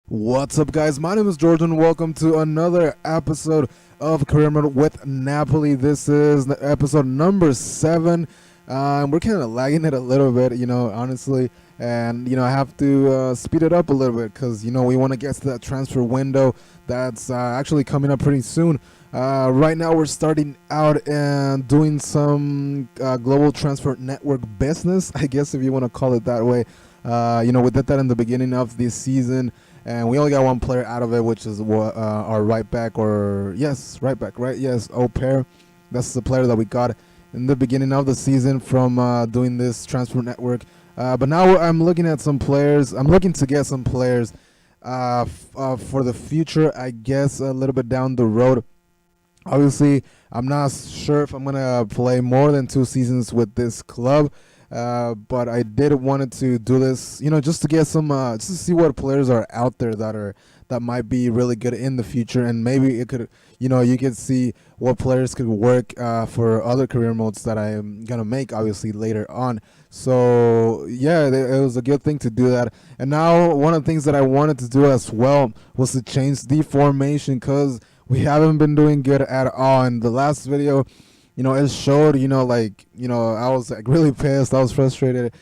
What's up, guys? My name is Jordan. Welcome to another episode of Career Mode with Napoli. This is the episode number 7. We're kind of lagging it a little bit, honestly. And, I have to speed it up a little bit because, we want to get to that transfer window that's actually coming up pretty soon. Right now, we're starting out and doing some global transfer network business, I guess, if you want to call it that way. We did that in the beginning of this season. And we only got one player out of it, which is our right back, right? Yes, Au Pair. That's the player that we got in the beginning of the season from doing this transfer network. But now I'm looking at some players. I'm looking to get some players for the future, I guess, a little bit down the road. Obviously, I'm not sure if I'm going to play more than 2 seasons with this club. But I did wanted to do this, just to get some, just to see what players are out there that might be really good in the future, and maybe it could, you could see what players could work for other career modes that I am gonna make, obviously later on. So yeah, it was a good thing to do that. And now one of the things that I wanted to do as well was to change the formation because we haven't been doing good at all. In the last video, it showed, I was really pissed. I was frustrated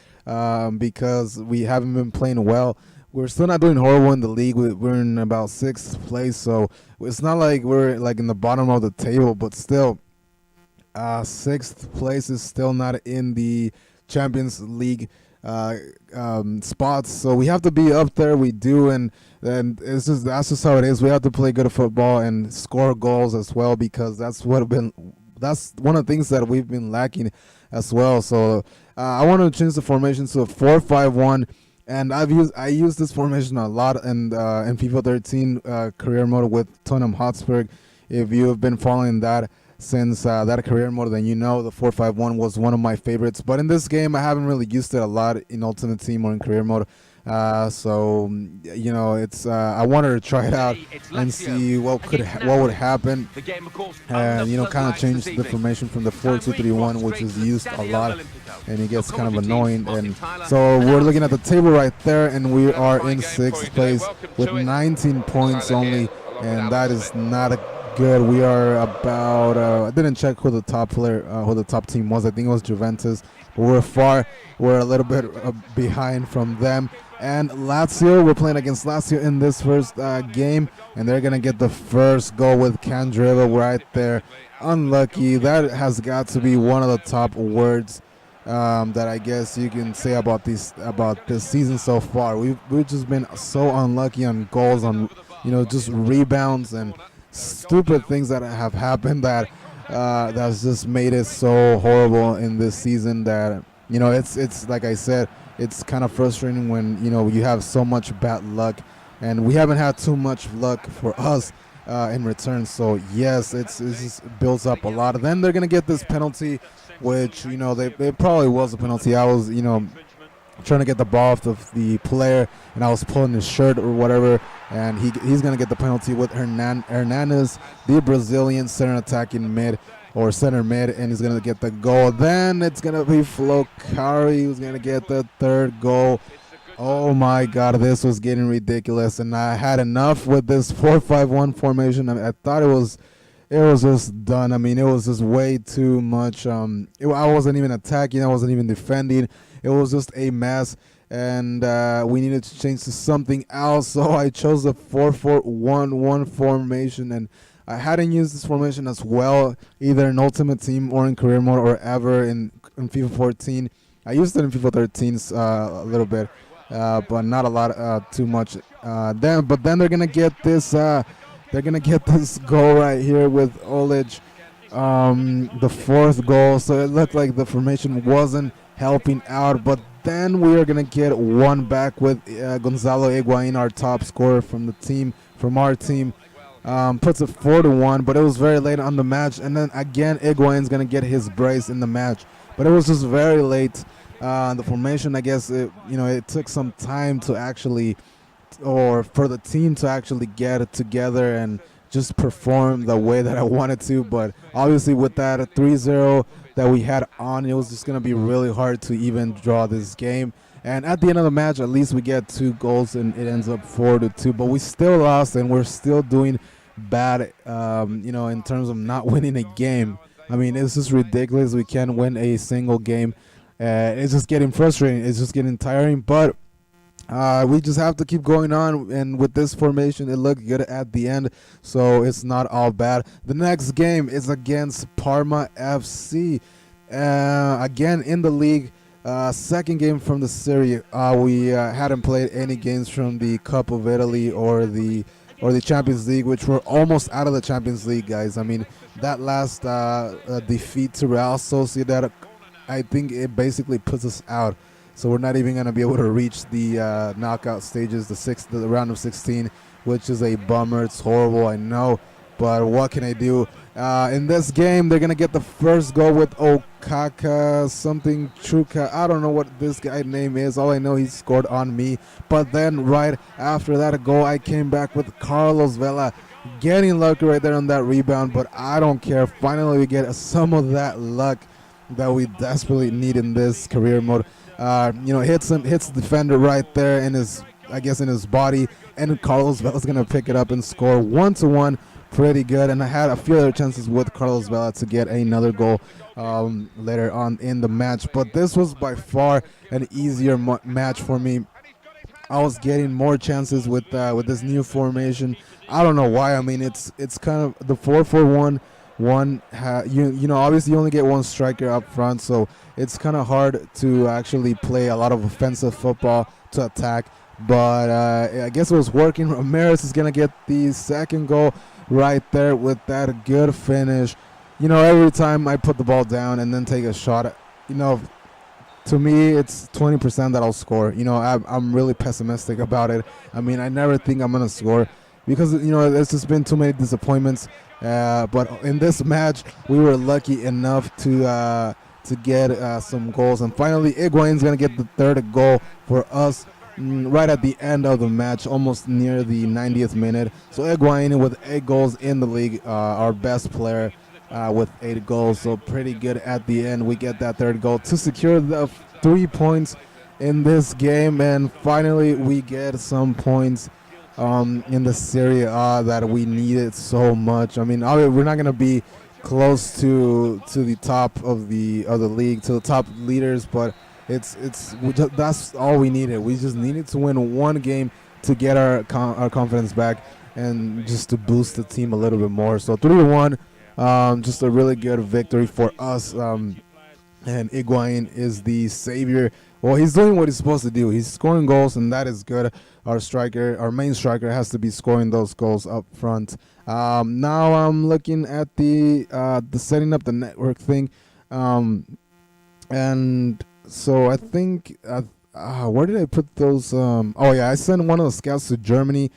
because we haven't been playing well. We're still not doing horrible in the league. We're in about 6th place, so it's not like we're in the bottom of the table, but still, 6th place is still not in the Champions League spots. So we have to be up there. We do, and that's just how it is. We have to play good football and score goals as well, because that's one of the things that we've been lacking as well. So I want to change the formation to a 4-5-1, and I used this formation a lot in FIFA 13 career mode with Tottenham Hotspur. If you have been following that since that career mode, then the 4-5-1 was one of my favorites. But in this game, I haven't really used it a lot in Ultimate Team or in career mode. So it's I wanted to try it out and see what would happen, and kind of change the formation from the 4-2-3-1, which is used a lot, and it gets kind of annoying. And so we're looking at the table right there, and we are in 6th place with 19 points only, and that is not good. We are about I didn't check who the top team was. I think it was Juventus, but we're a little bit behind from them. And Lazio, we're playing against Lazio in this first game, and they're gonna get the first goal with Candreva right there. Unlucky. That has got to be one of the top words that I guess you can say about this season so far. We've just been so unlucky on goals, on just rebounds and stupid things that have happened that's just made it so horrible in this season that it's like I said, it's kind of frustrating when you have so much bad luck, and we haven't had too much luck for us in return. So yes, it just builds up a lot. And then they're gonna get this penalty, which it probably was a penalty. I was trying to get the ball off of the player, and I was pulling his shirt or whatever, and he's gonna get the penalty with Hernandez, the Brazilian center mid, and he's gonna get the goal. Then it's gonna be Flocari who's gonna get the 3rd goal. Oh my God, this was getting ridiculous, and I had enough with this 4-5-1 formation. I thought it was just done. I mean, it was just way too much. I wasn't even attacking. I wasn't even defending. It was just a mess, and we needed to change to something else. So I chose the 4-4-1-1 formation, and I hadn't used this formation as well, either in Ultimate Team or in career mode or ever in FIFA 14. I used it in FIFA 13 a little bit, but not a lot, too much. Then they're gonna get this. They're gonna get this goal right here with Olic, the 4th goal. So it looked like the formation wasn't helping out, but then we are gonna get one back with Gonzalo Higuain, our top scorer from our team. Puts it 4-1, but it was very late on the match. And then again, Higuain's gonna get his brace in the match, but it was just very late. The formation, I guess, it took some time to actually, or for the team to actually get it together and just perform the way that I wanted to. But obviously, with that 3-0 that we had on, it was just gonna be really hard to even draw this game. And at the end of the match, at least we get 2 goals, and it ends up 4-2. But we still lost, and we're still doing bad, in terms of not winning a game. I mean, it's just ridiculous. We can't win a single game. It's just getting frustrating. It's just getting tiring. But we just have to keep going on, and with this formation, it looked good at the end, so it's not all bad. The next game is against Parma FC, again in the league. Second game from the Serie. We hadn't played any games from the Cup of Italy or the Champions League, which we're almost out of the Champions League, guys. I mean, that last defeat to Real Sociedad, I think it basically puts us out. So we're not even going to be able to reach the knockout stages, the round of 16, which is a bummer. It's horrible, I know, but what can I do? In this game, they're going to get the first goal with Okaka, something Chuka. I don't know what this guy's name is. All I know, he scored on me. But then right after that goal, I came back with Carlos Vela, getting lucky right there on that rebound, but I don't care. Finally, we get some of that luck that we desperately need in this career mode. Hits the defender right there in his body, and Carlos Vela's gonna pick it up and score 1-1. Pretty good, and I had a few other chances with Carlos Vela to get another goal later on in the match. But this was by far an easier match for me. I was getting more chances with this new formation. I don't know why. I mean, it's kind of the 4-4-1. Obviously you only get one striker up front, so it's kind of hard to actually play a lot of offensive football to attack. But I guess it was working. Ramirez is gonna get the second goal right there with that good finish. Every time I put the ball down and then take a shot, to me it's 20% that I'll score. I'm really pessimistic about it. I mean, I never think I'm gonna score because there's just been too many disappointments. But in this match, we were lucky enough to get some goals, and finally Higuain's gonna get the third goal for us right at the end of the match, almost near the 90th minute. So Higuain with 8 goals in the league, our best player with 8 goals. So pretty good at the end. We get that third goal to secure the 3 points in this game, and finally we get some points in the Serie A that we needed so much. I mean, we're not gonna be close to the top of the league, to the top leaders, but that's all we needed. We just needed to win one game to get our confidence back and just to boost the team a little bit more. So 3-1, just a really good victory for us. And Higuain is the savior. Well, he's doing what he's supposed to do. He's scoring goals, and that is good. Our main striker, has to be scoring those goals up front. Now I'm looking at the setting up the network thing, and so I think where did I put those? I sent one of the scouts to Germany.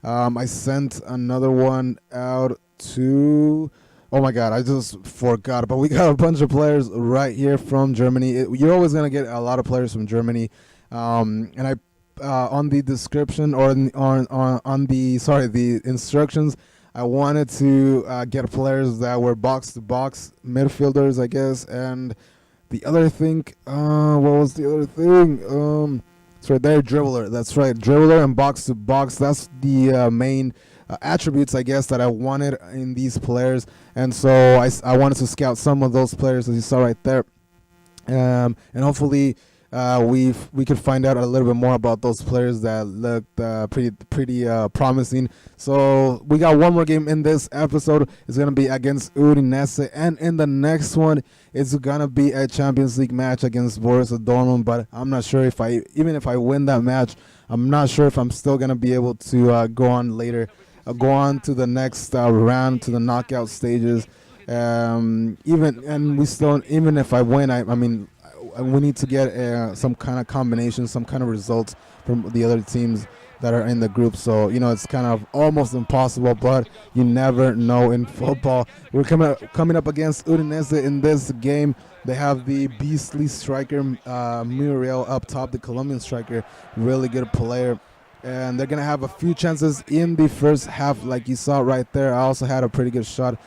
I sent another one out to. Oh my God, I just forgot. But we got a bunch of players right here from Germany. You're always gonna get a lot of players from Germany, and I on the description or on the instructions, I wanted to get players that were box to box midfielders, I guess. And the other thing, what was the other thing? It's right there, dribbler. That's right, dribbler and box to box. That's the main attributes, I guess, that I wanted in these players. And so I wanted to scout some of those players, as you saw right there, and hopefully we could find out a little bit more about those players that looked pretty promising. So we got one more game in this episode. It's gonna be against Udinese, and in the next one it's gonna be a Champions League match against Borussia Dortmund. But I'm not sure if even if I win that match, I'm not sure if I'm still gonna be able to go on to the next round, to the knockout stages. Even if I win, I mean, we need to get some kind of combination, some kind of results from the other teams that are in the group. So, it's kind of almost impossible, but you never know in football. We're coming up against Udinese in this game. They have the beastly striker, Muriel, up top, the Colombian striker, really good player. And they're going to have a few chances in the first half, like you saw right there. I also had a pretty good shot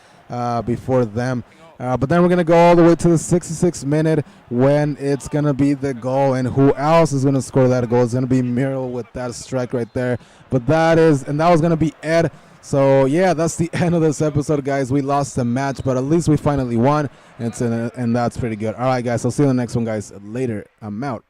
before them. But then we're going to go all the way to the 66th minute when it's going to be the goal. And who else is going to score that goal? It's going to be Miro with that strike right there. But that was going to be Ed. So, yeah, that's the end of this episode, guys. We lost the match, but at least we finally won. And that's pretty good. All right, guys. I'll see you in the next one, guys. Later. I'm out.